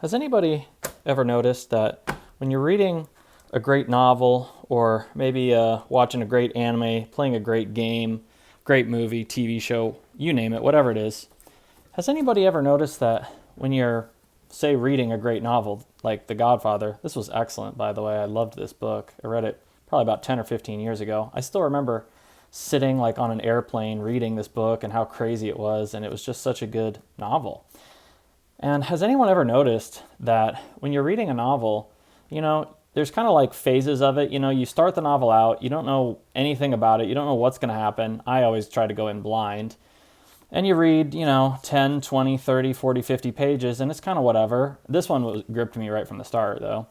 Has anybody ever noticed that when you're reading a great novel or maybe watching a great anime, playing a great game, great movie, TV show, you name it, whatever it is, has anybody ever noticed that when you're, say, reading a great novel like The Godfather? This was excellent, by the way. I loved this book. I read it probably about 10 or 15 years ago. I still remember sitting like on an airplane reading this book and how crazy it was, and it was just such a good novel. And has anyone ever noticed that when you're reading a novel, there's kind of like phases of it. You start the novel out, you don't know anything about it, you don't know what's going to happen. I always try to go in blind. And you read, 10, 20, 30, 40, 50 pages, and it's kind of whatever. This one gripped me right from the start, though.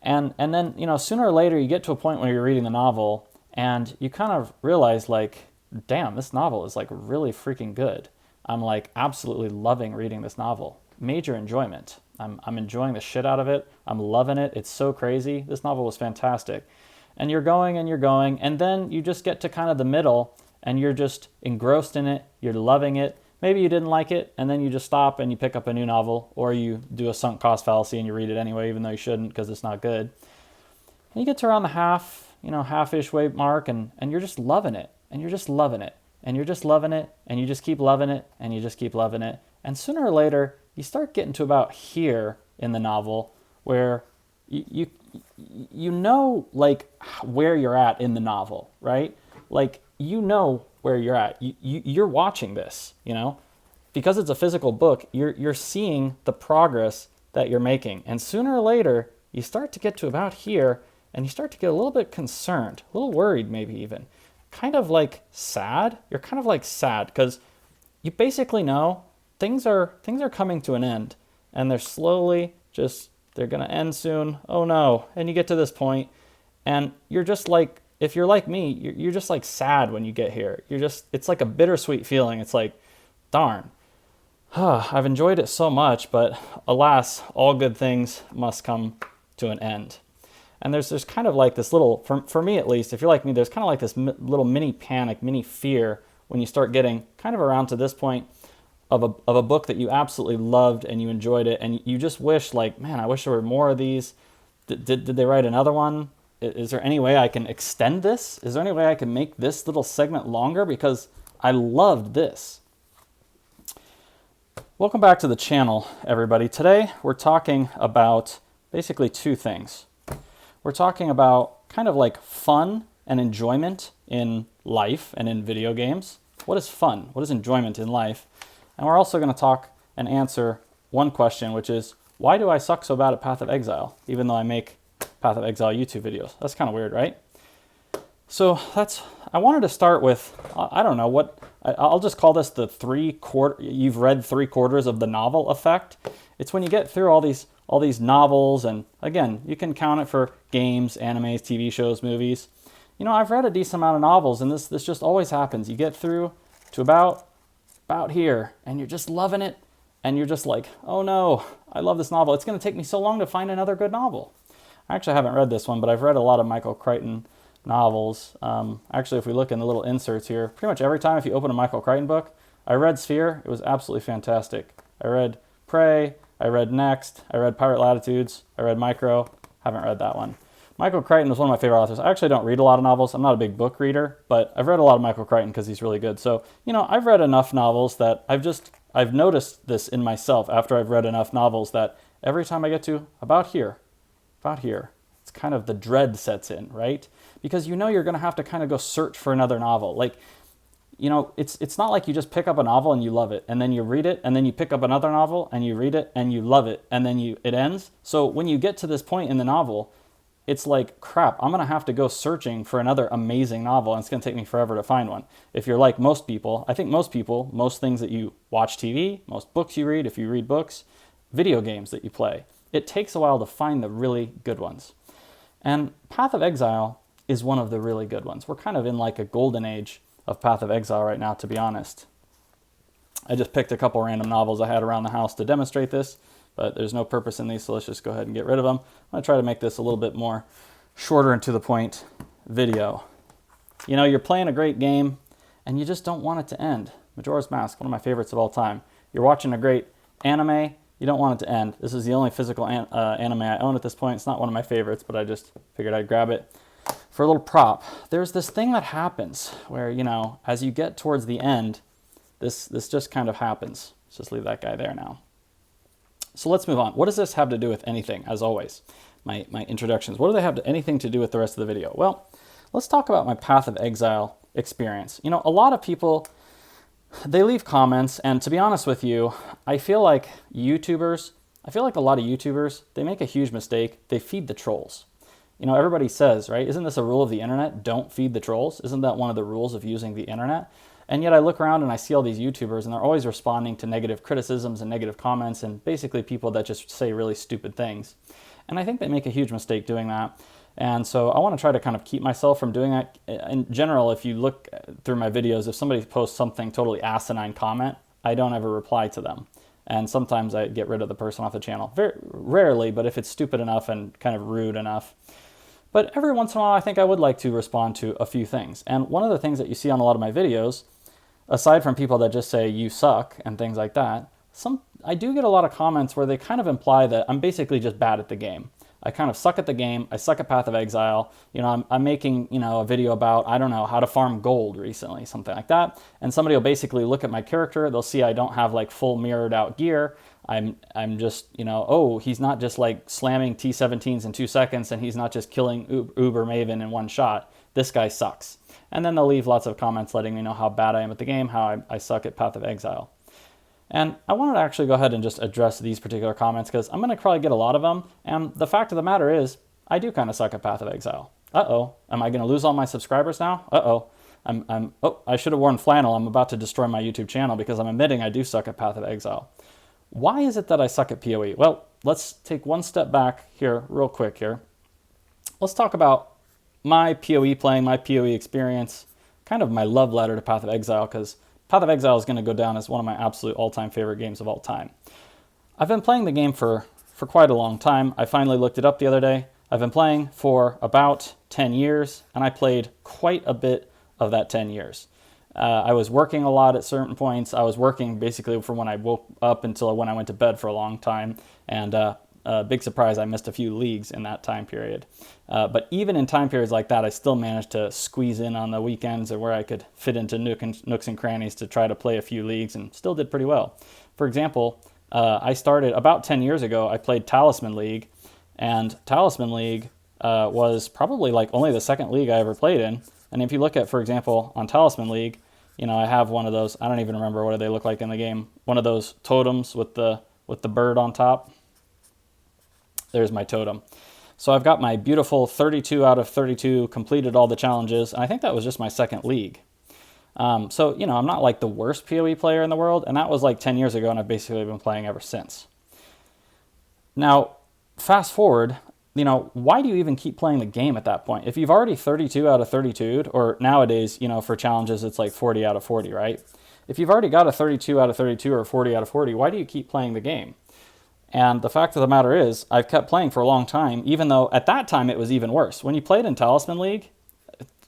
And then, sooner or later, you get to a point where you're reading the novel, and you kind of realize, like, damn, this novel is, like, really freaking good. I'm, like, absolutely loving reading this novel. Major enjoyment. I'm enjoying the shit out of it. I'm loving it. It's so crazy. This novel was fantastic. And you're going, and then you just get to kind of the middle, and you're just engrossed in it. You're loving it. Maybe you didn't like it, and then you just stop and you pick up a new novel, or you do a sunk cost fallacy and you read it anyway, even though you shouldn't because it's not good. And you get to around the half-ish way mark, and you're just loving it, and you're just loving it, and you're just loving it, and you just keep loving it, and you just keep loving it. And sooner or later, you start getting to about here in the novel where you know, like, where you're at in the novel, right? Like, where you're at. You're watching this, because it's a physical book. You're seeing the progress that you're making, and sooner or later you start to get to about here, and you start to get a little bit concerned, a little worried, maybe even kind of like sad. You're kind of like sad because you basically know things are coming to an end, and they're gonna end soon. Oh no! And you get to this point, and you're just like, if you're like me, you're just like sad when you get here. It's like a bittersweet feeling. It's like, darn, I've enjoyed it so much, but alas, all good things must come to an end. And there's kind of like this little, for me at least, if you're like me, there's kind of like this little mini panic, mini fear when you start getting kind of around to this point of a book that you absolutely loved and you enjoyed it, and you just wish, like, man, I wish there were more of these. Did they write another one? Is there any way I can extend this? Is there any way I can make this little segment longer? Because I loved this. Welcome back to the channel, everybody. Today, we're talking about basically two things. We're talking about kind of like fun and enjoyment in life and in video games. What is fun? What is enjoyment in life? And we're also going to talk and answer one question, which is, why do I suck so bad at Path of Exile, even though I make Path of Exile YouTube videos? That's kind of weird, right? So I wanted to start with, I don't know what, I'll just call this the you've read 3/4 of the novel effect. It's when you get through all these novels, and again, you can count it for games, animes, TV shows, movies. I've read a decent amount of novels, and this just always happens. You get through to about here, and you're just loving it, and you're just like, oh no, I love this novel. It's going to take me so long to find another good novel. I actually haven't read this one, but I've read a lot of Michael Crichton novels. Actually, if we look in the little inserts here, pretty much every time if you open a Michael Crichton book, I read Sphere. It was absolutely fantastic. I read Prey. I read Next. I read Pirate Latitudes. I read Micro. Haven't read that one. Michael Crichton was one of my favorite authors. I actually don't read a lot of novels. I'm not a big book reader, but I've read a lot of Michael Crichton because he's really good. So, I've read enough novels that I've noticed this in myself after I've read enough novels that every time I get to about here, it's kind of the dread sets in, right? Because you're going to have to kind of go search for another novel. Like, it's not like you just pick up a novel and you love it, and then you read it, and then you pick up another novel and you read it and you love it, and then it ends. So when you get to this point in the novel, it's like, crap, I'm going to have to go searching for another amazing novel, and it's going to take me forever to find one. If you're like most people, I think most things that you watch TV, most books you read, if you read books, video games that you play, it takes a while to find the really good ones. And Path of Exile is one of the really good ones. We're kind of in like a golden age of Path of Exile right now, to be honest. I just picked a couple random novels I had around the house to demonstrate this, but there's no purpose in these, so let's just go ahead and get rid of them. I'm going to try to make this a little bit more shorter and to the point video. You're playing a great game, and you just don't want it to end. Majora's Mask, one of my favorites of all time. You're watching a great anime, You don't want it to end. This is the only physical anime I own at this point. It's not one of my favorites, but I just figured I'd grab it for a little prop. There's this thing that happens where, you know, as you get towards the end, this just kind of happens. Let's just leave that guy there now. So let's move on. What does this have to do with anything, as always? My introductions. What do they have to anything to do with the rest of the video? Well, let's talk about my Path of Exile experience. You know, a lot of people, they leave comments, and to be honest with you, I feel like a lot of YouTubers, they make a huge mistake. They feed the trolls. You know, everybody says, right, isn't this a rule of the internet? Don't feed the trolls. Isn't that one of the rules of using the internet? And yet I look around and I see all these YouTubers, and they're always responding to negative criticisms and negative comments, and basically people that just say really stupid things. And I think they make a huge mistake doing that. And so I want to try to kind of keep myself from doing that. In general, if you look through my videos, if somebody posts something totally asinine comment, I don't ever reply to them. And sometimes I get rid of the person off the channel. Very rarely, but if it's stupid enough and kind of rude enough. But every once in a while, I think I would like to respond to a few things. And one of the things that you see on a lot of my videos, aside from people that just say, you suck, and things like that, I do get a lot of comments where they kind of imply that I'm basically just bad at the game. I kind of suck at the game. I suck at Path of Exile. You know, I'm making, you know, a video about, I don't know, how to farm gold recently, something like that. And somebody will basically look at my character. They'll see I don't have like full mirrored out gear. I'm just, you know, oh, he's not just like slamming T17s in 2 seconds, and he's not just killing Uber Maven in one shot. This guy sucks. And then they'll leave lots of comments letting me know how bad I am at the game, how I suck at Path of Exile. And I wanted to actually go ahead and just address these particular comments because I'm going to probably get a lot of them. And the fact of the matter is, I do kind of suck at Path of Exile. Uh-oh. Am I going to lose all my subscribers now? Uh-oh. Oh, I should have worn flannel. I'm about to destroy my YouTube channel because I'm admitting I do suck at Path of Exile. Why is it that I suck at PoE? Well, let's take one step back here real quick here. Let's talk about my PoE playing, my PoE experience, kind of my love letter to Path of Exile, because Path of Exile is going to go down as one of my absolute all-time favorite games of all time. I've been playing the game for quite a long time. I finally looked it up the other day. I've been playing for about 10 years, and I played quite a bit of that 10 years. I was working a lot at certain points. I was working basically from when I woke up until when I went to bed for a long time, and big surprise, I missed a few leagues in that time period. But even in time periods like that, I still managed to squeeze in on the weekends or where I could fit into nooks and crannies to try to play a few leagues, and still did pretty well. For example, I started about 10 years ago, I played Talisman League, and Talisman League was probably like only the second league I ever played in. And if you look at, for example, on Talisman League, you know, I have one of those, I don't even remember what they look like in the game, one of those totems with the bird on top. There's my totem. So I've got my beautiful 32 out of 32, completed all the challenges, and I think that was just my second league. So, you know, I'm not like the worst PoE player in the world, and that was like 10 years ago, and I've basically been playing ever since. Now, fast forward, you know, why do you even keep playing the game at that point? If you've already 32 out of 32, or nowadays, you know, for challenges, it's like 40 out of 40, right? If you've already got a 32 out of 32 or 40 out of 40, why do you keep playing the game? And the fact of the matter is, I've kept playing for a long time, even though at that time it was even worse. When you played in Talisman League,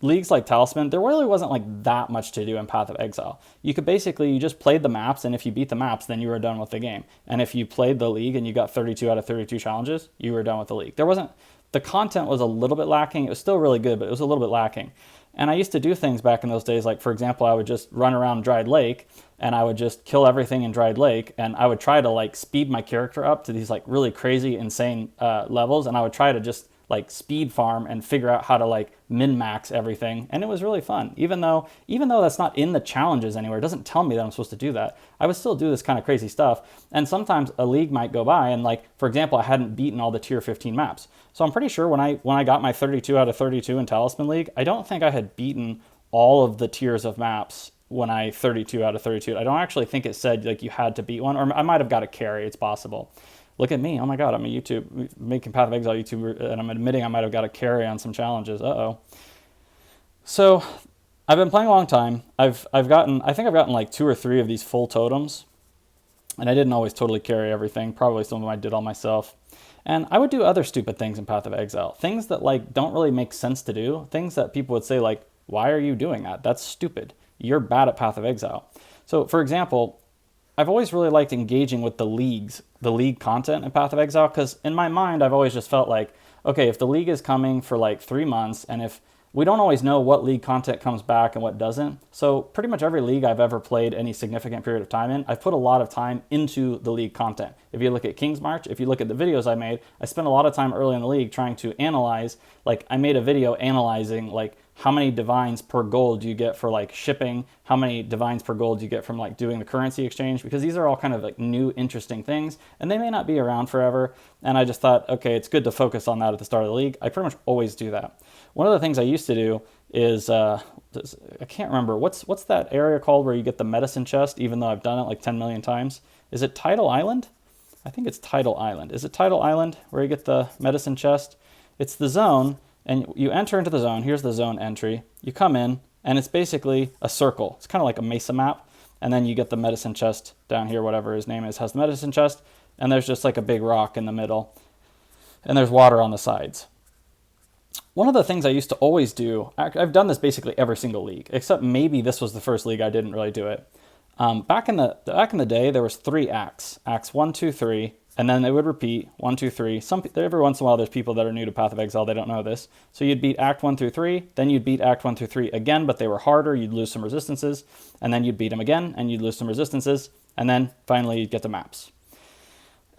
leagues like Talisman, there really wasn't like that much to do in Path of Exile. You just played the maps, and if you beat the maps, then you were done with the game. And if you played the league and you got 32 out of 32 challenges, you were done with the league. The content was a little bit lacking. It was still really good, but it was a little bit lacking. And I used to do things back in those days, like, for example, I would just run around Dried Lake, and I would just kill everything in Dried Lake, and I would try to, like, speed my character up to these, like, really crazy, insane levels, and I would try to just, like, speed farm and figure out how to, like, min-max everything, and it was really fun. Even though that's not in the challenges anywhere, it doesn't tell me that I'm supposed to do that, I would still do this kind of crazy stuff, and sometimes a league might go by, and, like, for example, I hadn't beaten all the tier 15 maps. So I'm pretty sure when I got my 32 out of 32 in Talisman League, I don't think I had beaten all of the tiers of maps when I 32 out of 32. I don't actually think it said like you had to beat one, or I might have got a carry. It's possible. Look at me. Oh my God, I'm making Path of Exile YouTuber, and I'm admitting I might have got a carry on some challenges. Uh-oh. So I've been playing a long time. I think I've gotten like 2 or 3 of these full totems, and I didn't always totally carry everything. Probably some of them I did all myself. And I would do other stupid things in Path of Exile. Things that like don't really make sense to do. Things that people would say like, why are you doing that? That's stupid. You're bad at Path of Exile. So for example, I've always really liked engaging with the league content in Path of Exile, because in my mind, I've always just felt like, okay, if the league is coming for like 3 months, and if we don't always know what league content comes back and what doesn't. So pretty much every league I've ever played any significant period of time in, I've put a lot of time into the league content. If you look at King's March, if you look at the videos I made, I spent a lot of time early in the league trying to analyze, like I made a video analyzing like how many divines per gold do you get for like shipping, how many divines per gold do you get from like doing the currency exchange, because these are all kind of like new interesting things and they may not be around forever. And I just thought, okay, it's good to focus on that at the start of the league. I pretty much always do that. One of the things I used to do is, I can't remember, what's that area called where you get the medicine chest, even though I've done it like 10 million times? Is it Tidal Island? I think it's Tidal Island. Is it Tidal Island where you get the medicine chest? It's the zone, and you enter into the zone. Here's the zone entry. You come in, and it's basically a circle. It's kind of like a mesa map, and then you get the medicine chest down here, whatever his name is, has the medicine chest, and there's just like a big rock in the middle, and there's water on the sides. One of the things I used to always do, I've done this basically every single league, except maybe this was the first league I didn't really do it. Back in the day, there was 3 acts. Acts 1, 2, 3, and then they would repeat 1, 2, 3. Every once in a while, there's people that are new to Path of Exile, they don't know this. So you'd beat Act 1 through 3, then you'd beat Act 1 through 3 again, but they were harder, you'd lose some resistances, and then you'd beat them again, and you'd lose some resistances, and then finally you'd get the maps.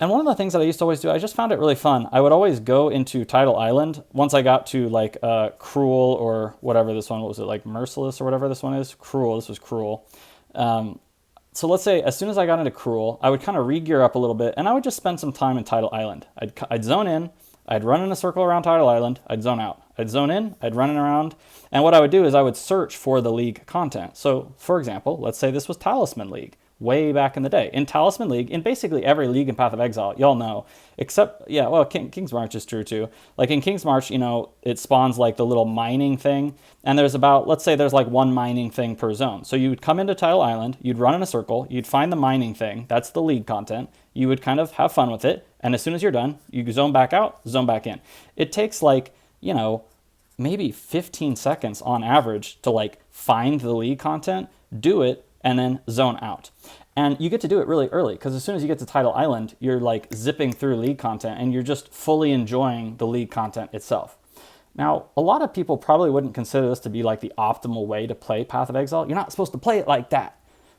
And one of the things that I used to always do, I just found it really fun. I would always go into Tidal Island once I got to like Cruel or whatever this one, what was it, like Merciless or whatever this one is? Cruel, this was Cruel. So let's say as soon as I got into Cruel, I would kind of re-gear up a little bit and I would just spend some time in Tidal Island. I'd zone in, I'd run in a circle around Tidal Island, I'd zone out. I'd zone in, I'd run around, and what I would do is I would search for the league content. So for example, let's say this was Talisman League. Way back in the day. In Talisman League, in basically every league in Path of Exile, y'all know, except, yeah, well, King's March is true too. Like in King's March, you know, it spawns like the little mining thing, and there's about, let's say there's like 1 mining thing per zone. So you would come into Tidal Island, you'd run in a circle, you'd find the mining thing, that's the league content, you would kind of have fun with it, and as soon as you're done, you zone back out, zone back in. It takes like, you know, maybe 15 seconds on average to like find the league content, do it, and then zone out. And you get to do it really early, because as soon as you get to Tidal Island, you're like zipping through league content and you're just fully enjoying the league content itself. Now, a lot of people probably wouldn't consider this to be like the optimal way to play Path of Exile. You're not supposed to play it like that.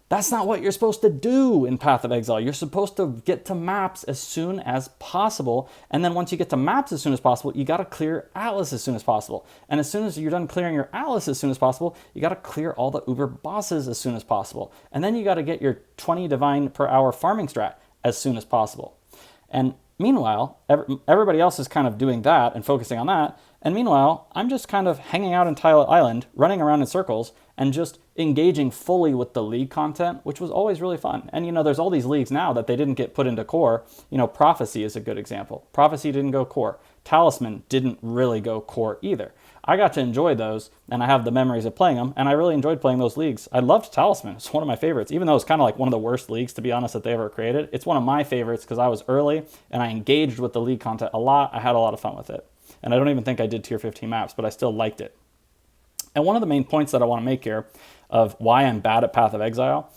That's not what you're supposed to do in Path of Exile. You're supposed to get to maps as soon as possible. And then once you get to maps as soon as possible, you got to clear Atlas as soon as possible. And as soon as you're done clearing your Atlas as soon as possible, you got to clear all the Uber bosses as soon as possible. And then you got to get your 20 divine per hour farming strat as soon as possible. And meanwhile, everybody else is kind of doing that and focusing on that. And meanwhile, I'm just kind of hanging out in Tidal Island, running around in circles, and just engaging fully with the league content, which was always really fun. And, you know, there's all these leagues now that they didn't get put into core. You know, Prophecy is a good example. Prophecy didn't go core. Talisman didn't really go core either. I got to enjoy those, and I have the memories of playing them, and I really enjoyed playing those leagues. I loved Talisman. It's one of my favorites, even though it's kind of like one of the worst leagues, to be honest, that they ever created. It's one of my favorites because I was early, and I engaged with the league content a lot. I had a lot of fun with it. And I don't even think I did tier 15 maps, but I still liked it. And one of the main points that I want to make here of why I'm bad at Path of Exile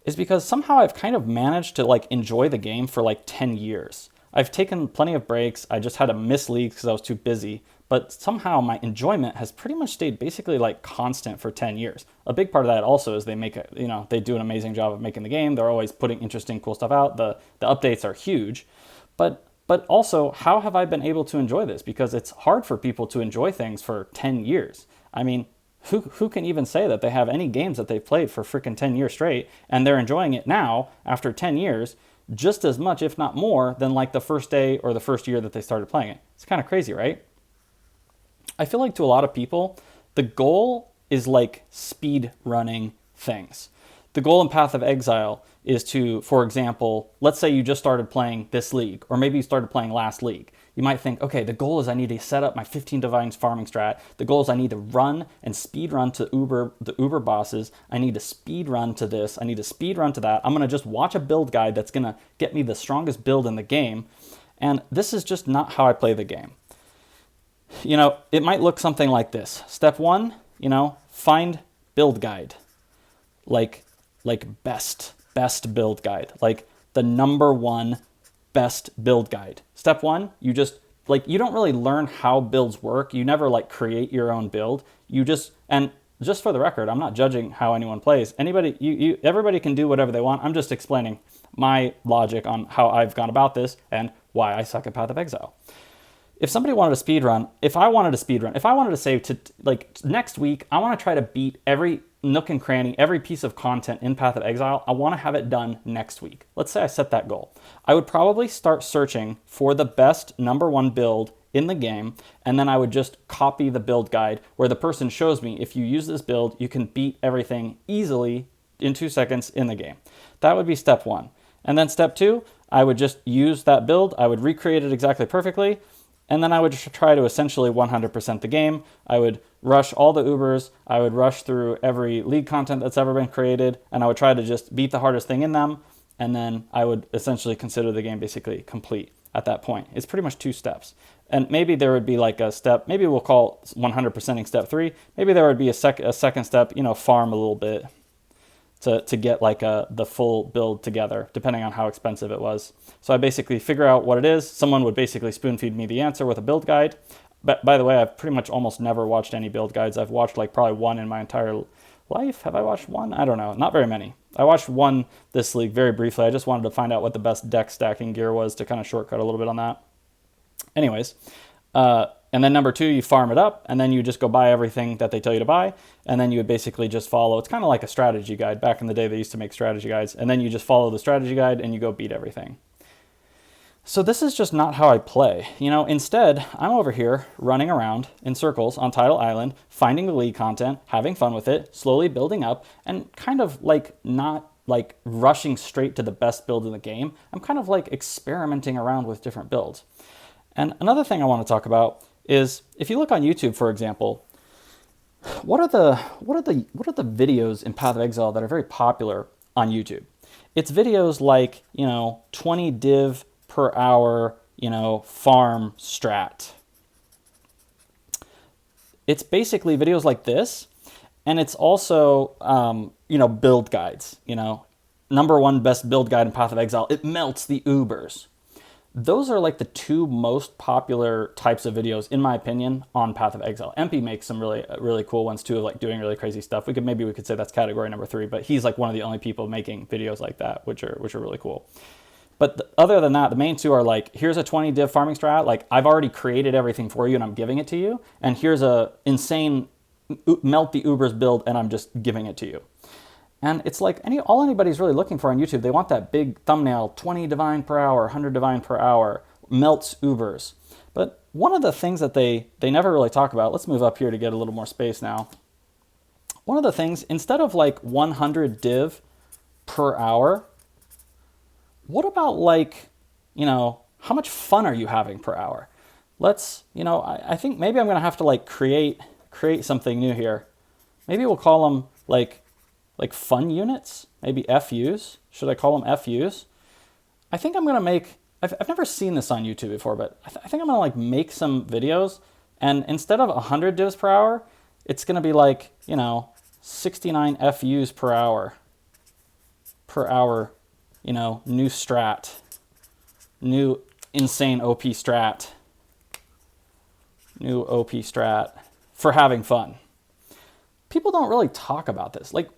is because somehow I've kind of managed to like enjoy the game for like 10 years. I've taken plenty of breaks. I just had to miss leagues because I was too busy. But somehow my enjoyment has pretty much stayed basically like constant for 10 years. A big part of that also is they make it, you know, they do an amazing job of making the game. They're always putting interesting, cool stuff out. The updates are huge. But also, how have I been able to enjoy this? Because it's hard for people to enjoy things for 10 years. I mean, who can even say that they have any games that they've played for freaking 10 years straight and they're enjoying it now after 10 years just as much, if not more, than like the first day or the first year that they started playing it? It's kind of crazy, right? I feel like to a lot of people, the goal is like speed running things. The goal in Path of Exile is to, for example, let's say you just started playing this league, or maybe you started playing last league. You might think, okay, the goal is I need to set up my 15 divines farming strat. The goal is I need to run and speed run to the Uber bosses. I need to speed run to this. I need to speed run to that. I'm going to just watch a build guide that's going to get me the strongest build in the game. And this is just not how I play the game. You know, it might look something like this. Step 1, you know, find build guide. Like best. best build guide, like the number one best build guide. Step one, you just like, you don't really learn how builds work. You never like create your own build. You just, and just for the record, I'm not judging how anyone plays. Anybody, everybody can do whatever they want. I'm just explaining my logic on how I've gone about this and why I suck at Path of Exile. If somebody wanted to speedrun, if I wanted to say to like next week, I want to try to beat every nook and cranny, every piece of content in Path of Exile, I want to have it done next week. Let's say I set that goal. I would probably start searching for the best number one build in the game, and then I would just copy the build guide where the person shows me, if you use this build, you can beat everything easily in 2 seconds in the game. That would be step one. And then step two, I would just use that build. I would recreate it exactly perfectly. And then I would try to essentially 100% the game. I would rush all the Ubers. I would rush through every league content that's ever been created. And I would try to just beat the hardest thing in them. And then I would essentially consider the game basically complete at that point. It's pretty much 2 steps. And maybe there would be like a step, maybe we'll call 100%ing step 3. Maybe there would be a second step, farm a little bit to get like the full build together, depending on how expensive it was. So I basically figure out what it is. Someone would basically spoon feed me the answer with a build guide. But by the way, I've pretty much almost never watched any build guides. I've watched like probably one in my entire life. Have I watched one? I don't know. Not very many. I watched one this league very briefly. I just wanted to find out what the best deck stacking gear was to kind of shortcut a little bit on that. Anyways, and then number 2, you farm it up, and then you just go buy everything that they tell you to buy, and then you would basically just follow. It's kind of like a strategy guide. Back in the day, they used to make strategy guides, and then you just follow the strategy guide, and you go beat everything. So this is just not how I play. Instead, I'm over here running around in circles on Tidal Island, finding the league content, having fun with it, slowly building up, and kind of like not like rushing straight to the best build in the game. I'm kind of like experimenting around with different builds. And another thing I want to talk about is, if you look on YouTube, for example, what are the videos in Path of Exile that are very popular on YouTube? It's videos like 20 div per hour farm strat. It's basically videos like this, and it's also build guides. Number one best build guide in Path of Exile. It melts the Ubers. Those are like the 2 most popular types of videos, in my opinion, on Path of Exile. MP makes some really cool ones too, of like doing really crazy stuff. Maybe we could say that's category number 3, but he's like one of the only people making videos like that, which are really cool. But other than that, the main 2 are like, here's a 20 div farming strat. Like, I've already created everything for you and I'm giving it to you. And here's a insane melt the Ubers build and I'm just giving it to you. And it's like all anybody's really looking for on YouTube. They want that big thumbnail, 20 divine per hour, 100 divine per hour, melts Ubers. But one of the things that they never really talk about, let's move up here to get a little more space now. One of the things, instead of like 100 div per hour, what about like, how much fun are you having per hour? Let's, I think maybe I'm going to have to like create something new here. Maybe we'll call them like fun units, maybe FUs. Should I call them FUs? I think I'm going to make, I've never seen this on YouTube before, but I think I'm going to like make some videos, and instead of 100 divs per hour, it's going to be like, 69 FUs per hour, new strat, new insane OP strat, new OP strat for having fun. People don't really talk about this. Like,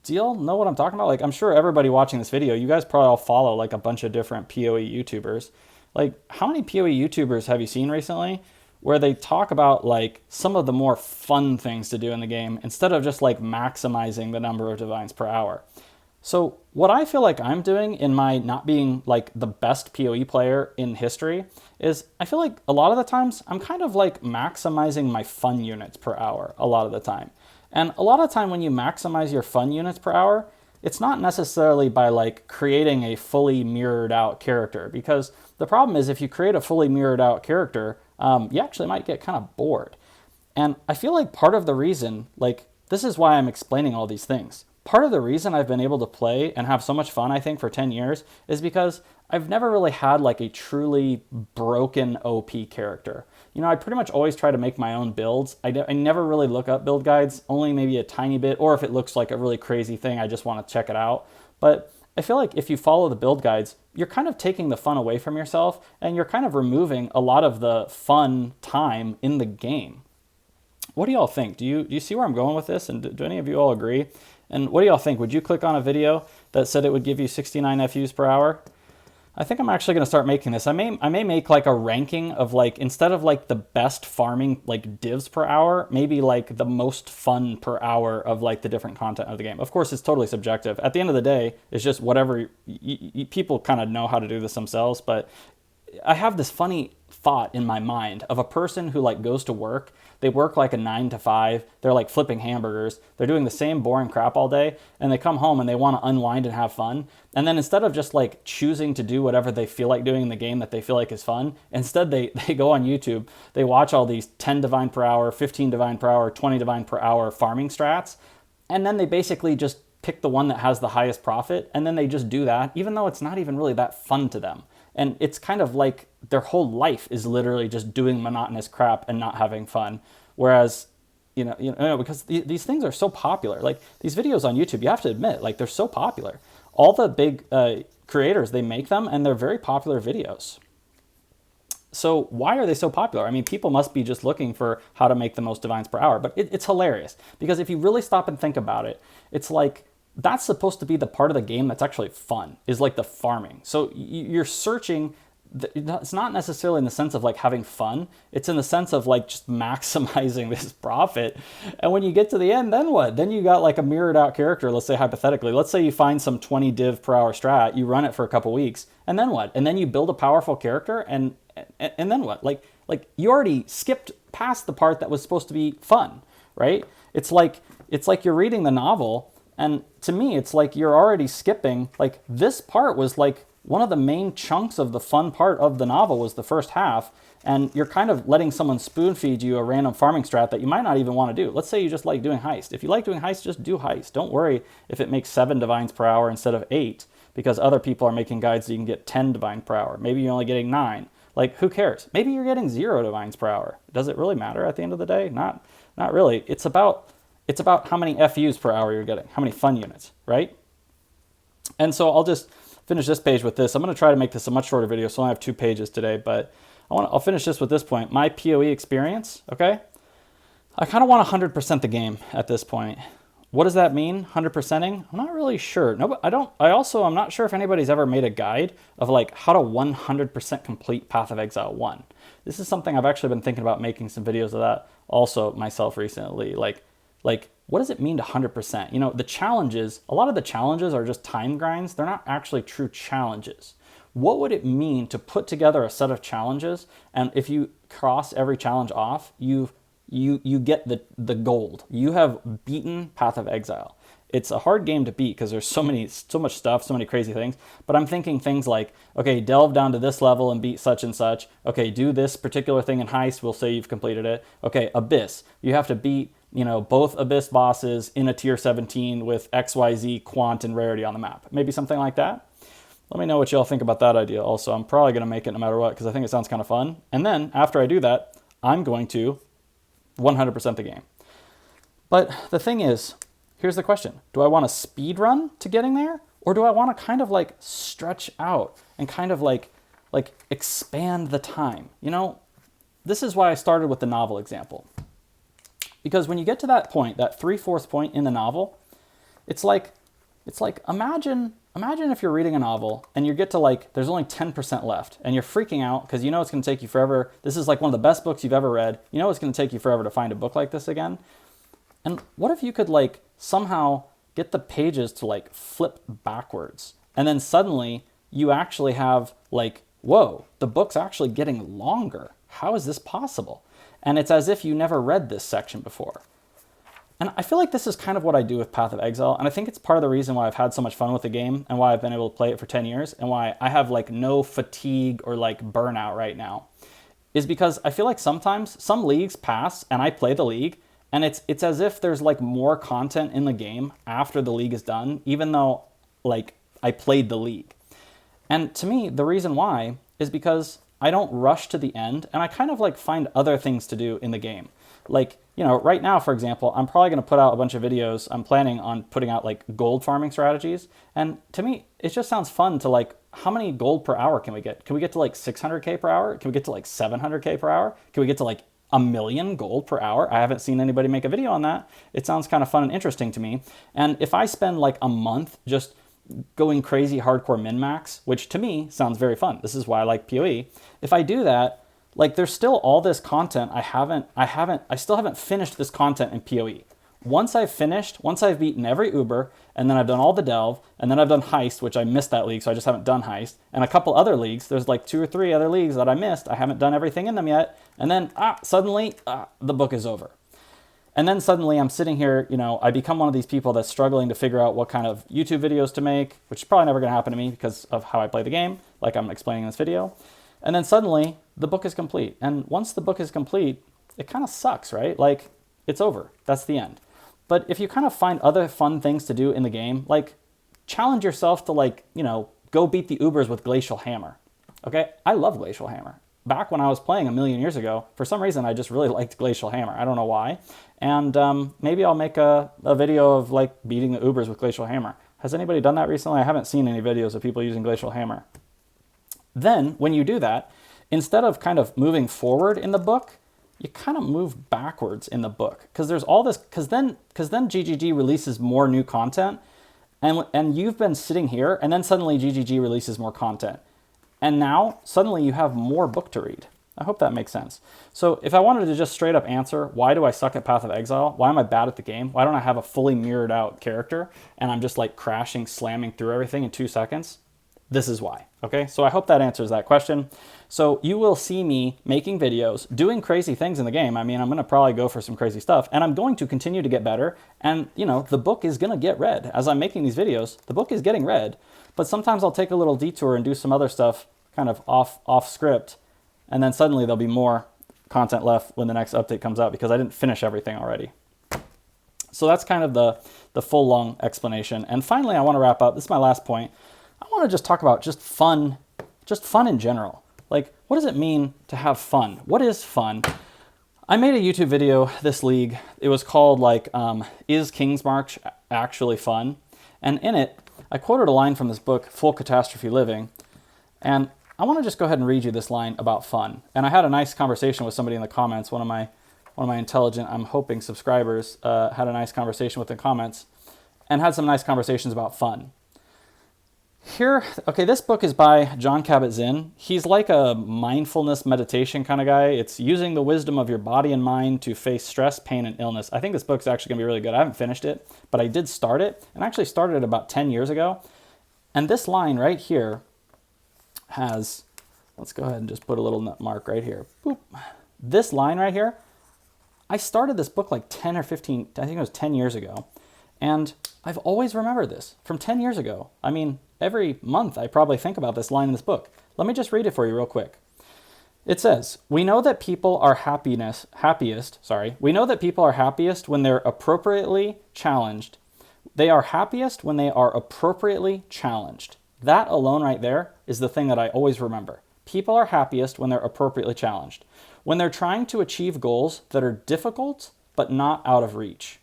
do y'all know what I'm talking about? Like, I'm sure everybody watching this video, you guys probably all follow like a bunch of different PoE YouTubers. Like, how many PoE YouTubers have you seen recently where they talk about like some of the more fun things to do in the game instead of just like maximizing the number of divines per hour? So what I feel like I'm doing in my not being like the best PoE player in history is, I feel like a lot of the times I'm kind of like maximizing my fun units per hour a lot of the time. And a lot of the time when you maximize your fun units per hour, it's not necessarily by like creating a fully mirrored out character, because the problem is if you create a fully mirrored out character, you actually might get kind of bored. And I feel like part of the reason, like, this is why I'm explaining all these things. Part of the reason I've been able to play and have so much fun, I think, for 10 years is because I've never really had like a truly broken OP character. You know, I pretty much always try to make my own builds. I never really look up build guides, only maybe a tiny bit, or if it looks like a really crazy thing, I just want to check it out. But I feel like if you follow the build guides, you're kind of taking the fun away from yourself, and you're kind of removing a lot of the fun time in the game. What do y'all think? Do you see where I'm going with this? And do any of you all agree? And what do y'all think? Would you click on a video that said it would give you 69 FUs per hour? I think I'm actually going to start making this. I may make like a ranking of like, instead of like the best farming like divs per hour, maybe like the most fun per hour of like the different content of the game. Of course, it's totally subjective. At the end of the day, it's just whatever, people kind of know how to do this themselves, but I have this funny thought in my mind of a person who like goes to work. They work like a 9 to 5. They're like flipping hamburgers. They're doing the same boring crap all day, and they come home and they want to unwind and have fun. And then instead of just like choosing to do whatever they feel like doing in the game that they feel like is fun, instead they go on YouTube, they watch all these 10 divine per hour, 15 divine per hour, 20 divine per hour farming strats, and then they basically just pick the one that has the highest profit, and then they just do that, even though it's not even really that fun to them. And it's kind of like their whole life is literally just doing monotonous crap and not having fun. Whereas, because these things are so popular. Like these videos on YouTube, you have to admit, like they're so popular. All the big creators, they make them, and they're very popular videos. So why are they so popular? I mean, people must be just looking for how to make the most divines per hour. But it's hilarious, because if you really stop and think about it, it's like, that's supposed to be the part of the game that's actually fun, is like the farming. So you're searching, it's not necessarily in the sense of like having fun, it's in the sense of like just maximizing this profit. And when you get to the end, then what? Then you got like a mirrored out character, let's say hypothetically. Let's say you find some 20 div per hour strat, you run it for a couple weeks, and then what? And then you build a powerful character, and then what? Like you already skipped past the part that was supposed to be fun, right? It's like you're reading the novel, and to me, it's like you're already skipping, like this part was like one of the main chunks of the fun part of the novel was the first half, and you're kind of letting someone spoon feed you a random farming strat that you might not even want to do. Let's say you just like doing heist. If you like doing heist, just do heist. Don't worry if it makes 7 divines per hour instead of 8, because other people are making guides so you can get 10 divine per hour. Maybe you're only getting 9. Like, who cares? Maybe you're getting 0 divines per hour. Does it really matter at the end of the day? Not really. It's about how many FUs per hour you're getting, how many fun units, right? And so I'll just finish this page with this. I'm going to try to make this a much shorter video, so I only have 2 pages today, but I'll finish this with this point. My PoE experience, okay? I kind of want to 100% the game at this point. What does that mean, 100%ing? I'm not really sure. No, but I'm not sure if anybody's ever made a guide of like how to 100% complete Path of Exile 1. This is something I've actually been thinking about making some videos of that also myself recently. Like, what does it mean to 100%? You know, the challenges, a lot of the challenges are just time grinds. They're not actually true challenges. What would it mean to put together a set of challenges, and if you cross every challenge off, you get the gold. You have beaten Path of Exile. It's a hard game to beat because there's so much stuff, so many crazy things. But I'm thinking things like, okay, delve down to this level and beat such and such. Okay, do this particular thing in heist. We'll say you've completed it. Okay, Abyss. You have to beat, both Abyss bosses in a tier 17 with XYZ quant and rarity on the map. Maybe something like that. Let me know what y'all think about that idea also. I'm probably going to make it no matter what because I think it sounds kind of fun. And then after I do that, I'm going to 100% the game. But the thing is, here's the question. Do I want to speed run to getting there? Or do I want to kind of like stretch out and kind of like expand the time? This is why I started with the novel example. Because when you get to that point, that 3/4 point in the novel, it's like imagine if you're reading a novel and you get to there's only 10% left and you're freaking out because you know it's going to take you forever. This is like one of the best books you've ever read. You know it's going to take you forever to find a book like this again. And what if you could somehow get the pages to flip backwards, and then suddenly you actually have whoa, the book's actually getting longer. How is this possible? And it's as if you never read this section before. And I feel like this is kind of what I do with Path of Exile, and I think it's part of the reason why I've had so much fun with the game and why I've been able to play it for 10 years and why I have no fatigue or burnout right now, is because I feel like sometimes some leagues pass and I play the league and it's as if there's more content in the game after the league is done, even though I played the league. And to me, the reason why is because I don't rush to the end, and I kind of like find other things to do in the game. Like, you know, right now, for example, I'm probably going to put out a bunch of videos. I'm planning on putting out like gold farming strategies. And to me, it just sounds fun to like, how many gold per hour can we get? Can we get to like 600K per hour? Can we get to like 700K per hour? Can we get to like 1,000,000 gold per hour? I haven't seen anybody make a video on that. It sounds kind of fun and interesting to me. And if I spend like a month just going crazy hardcore min-max, which to me sounds very fun. This is why I like PoE. If I do that, like there's still all this content I still haven't finished this content in PoE. Once I've beaten every Uber, and then I've done all the Delve, and then I've done Heist, which I missed that league, so I just haven't done Heist, and a couple other leagues, there's like 2 or 3 other leagues that I missed, I haven't done everything in them yet, and then suddenly the book is over. And then suddenly I'm sitting here, you know, I become one of these people that's struggling to figure out what kind of YouTube videos to make, which is probably never going to happen to me because of how I play the game, like I'm explaining in this video. And then suddenly the book is complete. And once the book is complete, it kind of sucks, right? Like it's over. That's the end. But if you kind of find other fun things to do in the game, like challenge yourself to like, you know, go beat the Ubers with Glacial Hammer. Okay? I love Glacial Hammer. Back when I was playing a million years ago, for some reason, I just really liked Glacial Hammer. I don't know why. And maybe I'll make a video of like beating the Ubers with Glacial Hammer. Has anybody done that recently? I haven't seen any videos of people using Glacial Hammer. Then when you do that, instead of kind of moving forward in the book, you kind of move backwards in the book. Because there's all this, because then GGG releases more new content, and you've been sitting here, and then suddenly GGG releases more content. And now, suddenly you have more book to read. I hope that makes sense. So if I wanted to just straight up answer, why do I suck at Path of Exile? Why am I bad at the game? Why don't I have a fully mirrored out character and I'm just like crashing, slamming through everything in 2 seconds? This is why, okay? So I hope that answers that question. So you will see me making videos, doing crazy things in the game. I mean, I'm gonna probably go for some crazy stuff, and I'm going to continue to get better. And you know, the book is gonna get read. As I'm making these videos, the book is getting read, but sometimes I'll take a little detour and do some other stuff kind of off script, and then suddenly there'll be more content left when the next update comes out because I didn't finish everything already. So that's kind of the full long explanation. And finally, I wanna wrap up. This is my last point. I want to just talk about just fun in general. Like, what does it mean to have fun? What is fun? I made a YouTube video this league. It was called like, Is King's March Actually Fun? And in it, I quoted a line from this book, Full Catastrophe Living. And I want to just go ahead and read you this line about fun. And I had a nice conversation with somebody in the comments. One of my intelligent, I'm hoping, subscribers had a nice conversation with the comments and had some nice conversations about fun. Here, okay, this book is by Jon Kabat-Zinn. He's like a mindfulness meditation kind of guy. It's using the wisdom of your body and mind to face stress, pain, and illness. I think this book's actually gonna be really good. I haven't finished it, but I did start it, and I actually started it about 10 years ago. And this line right here has, let's go ahead and just put a little mark right here. Boop. This line right here, I started this book like 10 or 15, I think it was 10 years ago. And I've always remembered this from 10 years ago. I mean, every month I probably think about this line in this book. Let me just read it for you real quick. It says, we know that people are happiest when they're appropriately challenged. They are happiest when they are appropriately challenged. That alone right there is the thing that I always remember. People are happiest when they're appropriately challenged. When they're trying to achieve goals that are difficult but not out of reach.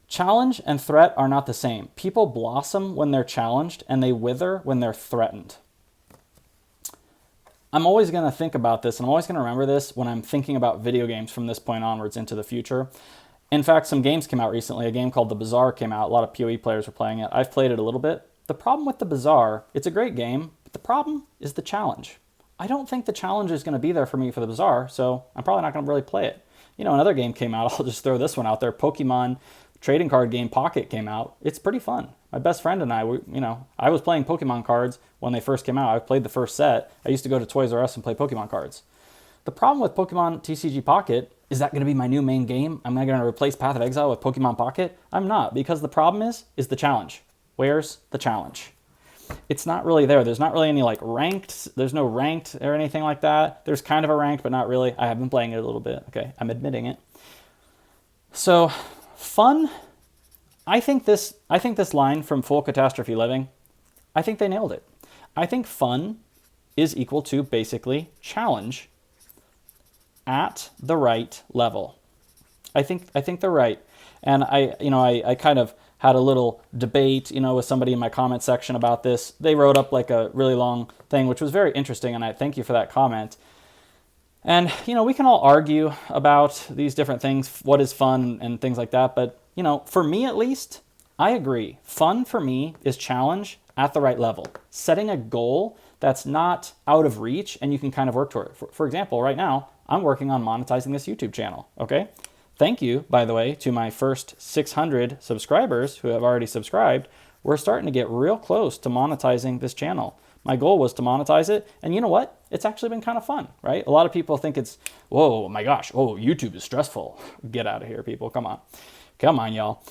Challenge and threat are not the same. People blossom when they're challenged and they wither when they're threatened. I'm always going to think about this, and I'm always going to remember this when I'm thinking about video games from this point onwards into the future. In fact, some games came out recently. A game called The Bazaar came out. A lot of PoE players were playing it. I've played it a little bit. The problem with The Bazaar, it's a great game, but the problem is the challenge. I don't think the challenge is going to be there for me for The Bazaar, so I'm probably not going to really play it. You know, another game came out. I'll just throw this one out there. Pokemon trading card game Pocket came out. It's pretty fun. My best friend and I, I was playing Pokemon cards when they first came out. I played the first set. I used to go to Toys R Us and play Pokemon cards. The problem with Pokemon TCG Pocket, is that going to be my new main game? Am I going to replace Path of Exile with Pokemon Pocket? I'm not, because the problem is the challenge. Where's the challenge? It's not really there. There's not really any like ranked. There's no ranked or anything like that. There's kind of a ranked, but not really. I have been playing it a little bit. Okay, I'm admitting it. So fun. I think this line from Full Catastrophe Living, I think they nailed it. I think fun is equal to basically challenge at the right level. I think they're right. And I kind of had a little debate, with somebody in my comment section about this. They wrote up like a really long thing, which was very interesting, and I thank you for that comment. And, we can all argue about these different things, what is fun and things like that. But, for me at least, I agree. Fun for me is challenge at the right level. Setting a goal that's not out of reach and you can kind of work toward it. For example, right now, I'm working on monetizing this YouTube channel, okay? Thank you, by the way, to my first 600 subscribers who have already subscribed. We're starting to get real close to monetizing this channel. My goal was to monetize it, and you know what? It's actually been kind of fun, right? A lot of people think it's, whoa, my gosh, YouTube is stressful. Get out of here, people. Come on, y'all.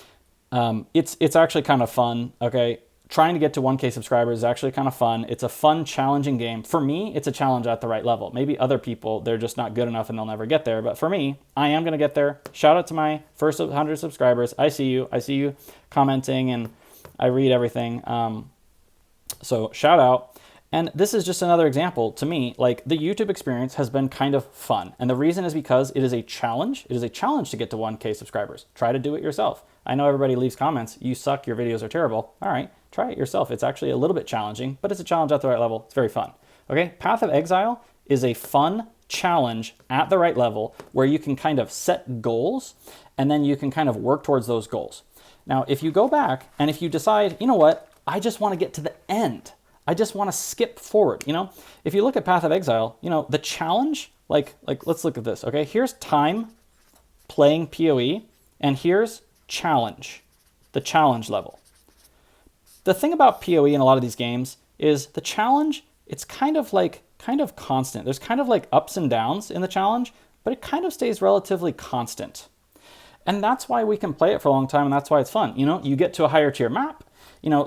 It's actually kind of fun, okay? Trying to get to 1K subscribers is actually kind of fun. It's a fun, challenging game. For me, it's a challenge at the right level. Maybe other people, they're just not good enough and they'll never get there. But for me, I am going to get there. Shout out to my first 100 subscribers. I see you commenting, and I read everything. So shout out. And this is just another example to me, like the YouTube experience has been kind of fun. And the reason is because it is a challenge. It is a challenge to get to 1K subscribers. Try to do it yourself. I know everybody leaves comments, you suck, your videos are terrible. All right, try it yourself. It's actually a little bit challenging, but it's a challenge at the right level. It's very fun. Okay, Path of Exile is a fun challenge at the right level where you can kind of set goals and then you can kind of work towards those goals. Now, if you go back and if you decide, you know what, I just want to get to the end. I just want to skip forward, If you look at Path of Exile, the challenge, like let's look at this, okay? Here's time playing PoE, and here's challenge, the challenge level. The thing about PoE in a lot of these games is the challenge, it's kind of constant. There's kind of like ups and downs in the challenge, but it kind of stays relatively constant. And that's why we can play it for a long time, and that's why it's fun. You get to a higher tier map,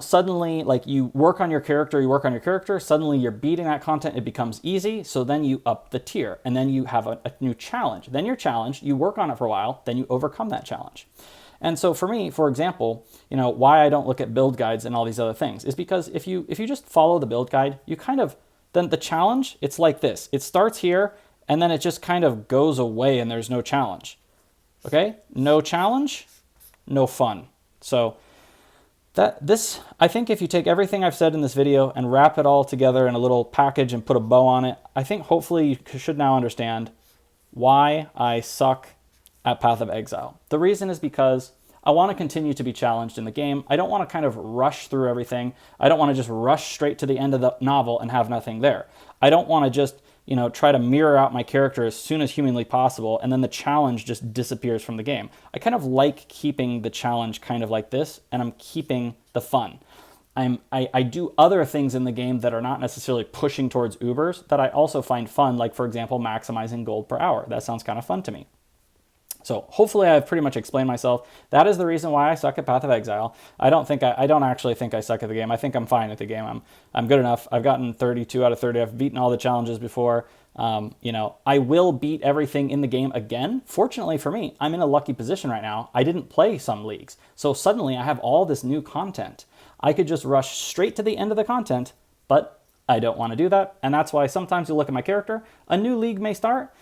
suddenly like you work on your character, suddenly you're beating that content, it becomes easy, so then you up the tier, and then you have a new challenge. Then you're challenged, you work on it for a while, then you overcome that challenge. And so for me, for example, why I don't look at build guides and all these other things is because if you just follow the build guide, you then the challenge, it's like this. It starts here, and then it just kind of goes away and there's no challenge. Okay? No challenge, no fun. So I think if you take everything I've said in this video and wrap it all together in a little package and put a bow on it, I think hopefully you should now understand why I suck at Path of Exile. The reason is because I want to continue to be challenged in the game. I don't want to kind of rush through everything. I don't want to just rush straight to the end of the novel and have nothing there. I don't want to just try to mirror out my character as soon as humanly possible, and then the challenge just disappears from the game. I kind of like keeping the challenge kind of like this, and I'm keeping the fun. I do other things in the game that are not necessarily pushing towards Ubers that I also find fun, like, for example, maximizing gold per hour. That sounds kind of fun to me. So hopefully I've pretty much explained myself. That is the reason why I suck at Path of Exile. I don't actually think I suck at the game. I think I'm fine at the game. I'm good enough. I've gotten 32 out of 30. I've beaten all the challenges before. I will beat everything in the game again. Fortunately for me, I'm in a lucky position right now. I didn't play some leagues. So suddenly I have all this new content. I could just rush straight to the end of the content, but I don't want to do that. And that's why sometimes you look at my character, a new league may start.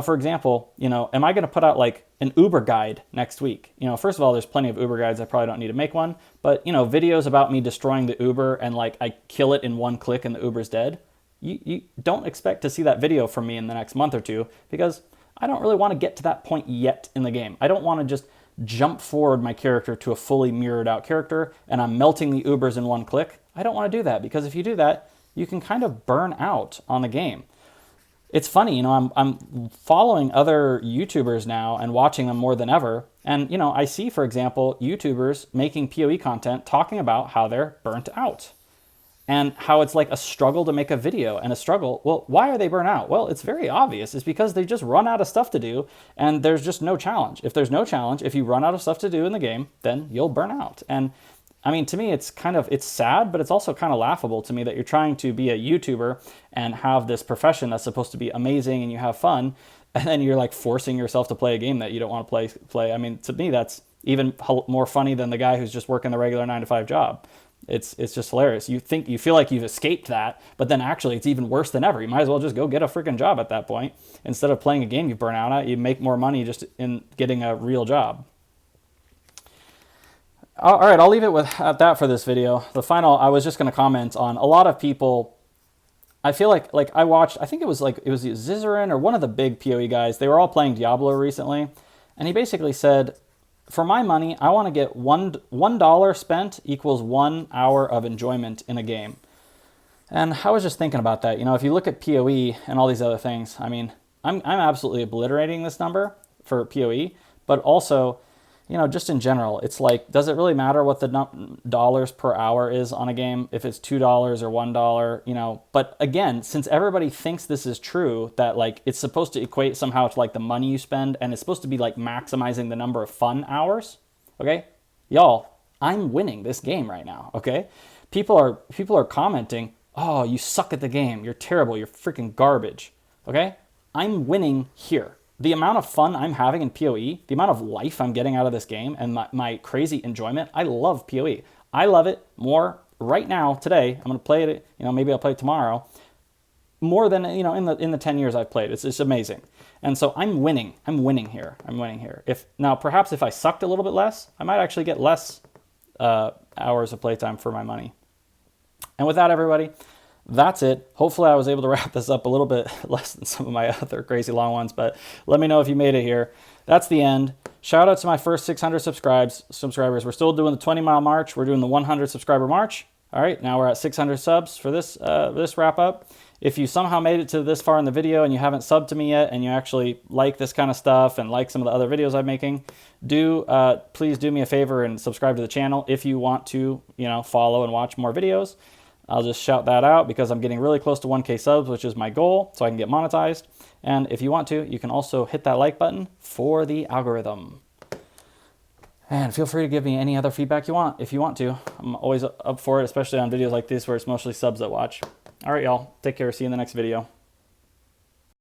For example, am I going to put out like an Uber guide next week? First of all, there's plenty of Uber guides. I probably don't need to make one. But, videos about me destroying the Uber and like I kill it in one click and the Uber's dead. You don't expect to see that video from me in the next month or two because I don't really want to get to that point yet in the game. I don't want to just jump forward my character to a fully mirrored out character and I'm melting the Ubers in one click. I don't want to do that because if you do that, you can kind of burn out on the game. It's funny, I'm following other YouTubers now and watching them more than ever. And, I see, for example, YouTubers making PoE content talking about how they're burnt out and how it's like a struggle to make a video and a struggle. Well, why are they burnt out? Well, it's very obvious. It's because they just run out of stuff to do and there's just no challenge. If there's no challenge, if you run out of stuff to do in the game, then you'll burn out. And to me, it's sad, but it's also kind of laughable to me that you're trying to be a YouTuber and have this profession that's supposed to be amazing and you have fun, and then you're like forcing yourself to play a game that you don't want to play. To me, that's even more funny than the guy who's just working the regular 9-to-5 job. It's just hilarious. You feel like you've escaped that, but then actually it's even worse than ever. You might as well just go get a freaking job at that point. Instead of playing a game you burn out at, you make more money just in getting a real job. All right, I'll leave it at that for this video. The final, I was just going to comment on a lot of people. I feel like I watched, I think it was Zizarin or one of the big PoE guys. They were all playing Diablo recently, and he basically said, for my money, I want to get $1 spent equals 1 hour of enjoyment in a game. And I was just thinking about that. You know, if you look at PoE and all these other things, I mean, I'm absolutely obliterating this number for PoE, but also, you know, just in general, it's like, does it really matter what the dollars per hour is on a game? If it's $2 or $1, you know, but again, since everybody thinks this is true, that like it's supposed to equate somehow to like the money you spend, and it's supposed to be like maximizing the number of fun hours. Okay, y'all, I'm winning this game right now. Okay, people are commenting, oh, you suck at the game, you're terrible, you're freaking garbage. Okay, I'm winning here. The amount of fun I'm having in PoE, the amount of life I'm getting out of this game, and my crazy enjoyment, I love PoE. I love it more right now, today. I'm going to play it, you know, maybe I'll play it tomorrow, more than, you know, in the 10 years I've played. It's amazing. And so I'm winning. I'm winning here. I'm winning here. Now, perhaps if I sucked a little bit less, I might actually get less hours of playtime for my money. And with that, everybody, that's it. Hopefully I was able to wrap this up a little bit less than some of my other crazy long ones, but let me know if you made it here. That's the end. Shout out to my first 600 subscribers. We're still doing the 20-mile march. We're doing the 100 subscriber march. All right, now we're at 600 subs for this wrap up. If you somehow made it to this far in the video and you haven't subbed to me yet, and you actually like this kind of stuff and like some of the other videos I'm making, please do me a favor and subscribe to the channel if you want to, you know, follow and watch more videos. I'll just shout that out because I'm getting really close to 1K subs, which is my goal, so I can get monetized. And if you want to, you can also hit that like button for the algorithm. And feel free to give me any other feedback you want if you want to. I'm always up for it, especially on videos like this where it's mostly subs that watch. All right, y'all. Take care. See you in the next video.